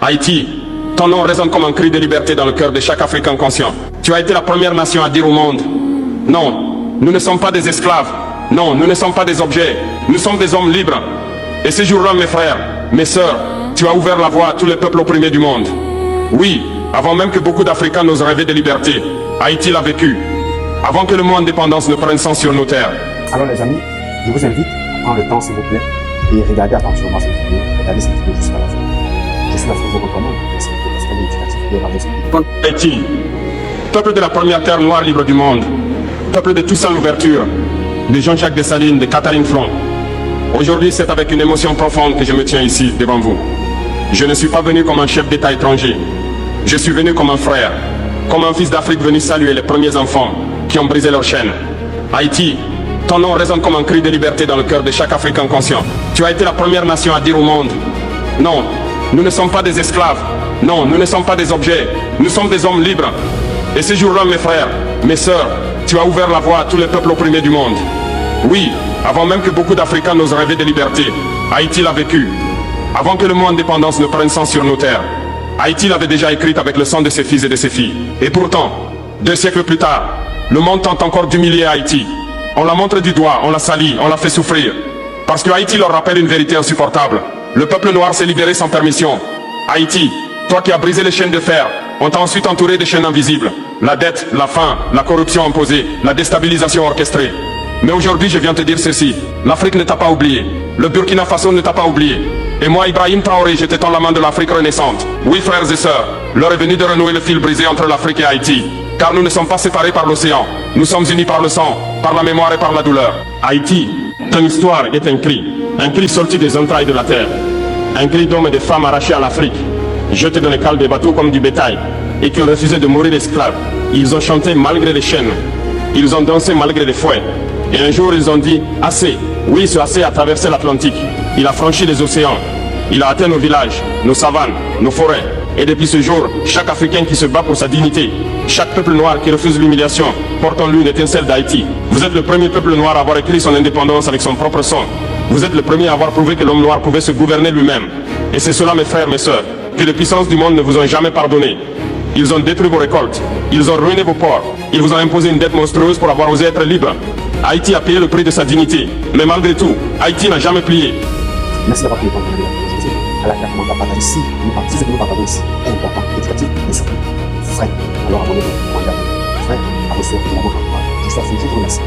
Haïti, ton nom résonne comme un cri de liberté dans le cœur de chaque Africain conscient. Tu as été la première nation à dire au monde, non, nous ne sommes pas des esclaves, non, nous ne sommes pas des objets, nous sommes des hommes libres. Et ce jour-là, mes frères, mes sœurs, tu as ouvert la voie à tous les peuples opprimés du monde. Oui, avant même que beaucoup d'Africains n'osent rêver de liberté, Haïti l'a vécu. Avant que le mot indépendance ne prenne sens sur nos terres. Alors les amis, je vous invite à prendre le temps s'il vous plaît et regardez attentivement cette vidéo, regardez cette vidéo jusqu'à la fin. Je suis là pour vous recommander, merci beaucoup parce qu'elle est éducative et regardez cette vidéo. Haïti, peuple de la première terre noire libre du monde, peuple de Toussaint Louverture, de Jean-Jacques Dessalines, de Catherine Flon. Aujourd'hui, c'est avec une émotion profonde que je me tiens ici devant vous. Je ne suis pas venu comme un chef d'État étranger. Je suis venu comme un frère, comme un fils d'Afrique venu saluer les premiers enfants qui ont brisé leurs chaînes. Haïti, ton nom résonne comme un cri de liberté dans le cœur de chaque Africain conscient. Tu as été la première nation à dire au monde, non, nous ne sommes pas des esclaves, non, nous ne sommes pas des objets, nous sommes des hommes libres. Et ce jour-là, mes frères, mes sœurs, tu as ouvert la voie à tous les peuples opprimés du monde. Oui, avant même que beaucoup d'Africains n'osent rêver de liberté, Haïti l'a vécu. Avant que le mot indépendance ne prenne sens sur nos terres, Haïti l'avait déjà écrite avec le sang de ses fils et de ses filles. Et pourtant, 2 siècles plus tard, le monde tente encore d'humilier Haïti. On la montre du doigt, on la salit, on la fait souffrir. Parce que Haïti leur rappelle une vérité insupportable. Le peuple noir s'est libéré sans permission. Haïti, toi qui as brisé les chaînes de fer, on t'a ensuite entouré de chaînes invisibles. La dette, la faim, la corruption imposée, la déstabilisation orchestrée. Mais aujourd'hui, je viens te dire ceci. L'Afrique ne t'a pas oublié. Le Burkina Faso ne t'a pas oublié. Et moi, Ibrahim Traoré, je t'étends la main de l'Afrique renaissante. Oui, frères et sœurs, l'heure est venue de renouer le fil brisé entre l'Afrique et Haïti. Car nous ne sommes pas séparés par l'océan. Nous sommes unis par le sang, par la mémoire et par la douleur. Haïti, ton histoire est un cri sorti des entrailles de la terre. Un cri d'hommes et de femmes arrachés à l'Afrique, jetés dans les cales des bateaux comme du bétail, et qui ont refusé de mourir esclaves. Ils ont chanté malgré les chaînes. Ils ont dansé malgré les fouets. Et un jour, ils ont dit, assez. Oui, ce assez a traversé l'Atlantique. Il a franchi les océans. Il a atteint nos villages, nos savanes, nos forêts. Et depuis ce jour, chaque Africain qui se bat pour sa dignité, chaque peuple noir qui refuse l'humiliation, porte en lui une étincelle d'Haïti. Vous êtes le premier peuple noir à avoir écrit son indépendance avec son propre sang. Vous êtes le premier à avoir prouvé que l'homme noir pouvait se gouverner lui-même. Et c'est cela, mes frères, mes sœurs, que les puissances du monde ne vous ont jamais pardonné. Ils ont détruit vos récoltes, ils ont ruiné vos ports, ils vous ont imposé une dette monstrueuse pour avoir osé être libre. Haïti a payé le prix de sa dignité, mais malgré tout, Haïti n'a jamais plié. Merci d'avoir pris le temps de regarder la vidéo. À la carte, on va partager ici, si ce que nous partageons ici est important, éducatif, mais surtout frais. Alors abonnez-vous, regardez. Frère, à vos sœurs, je vous remercie.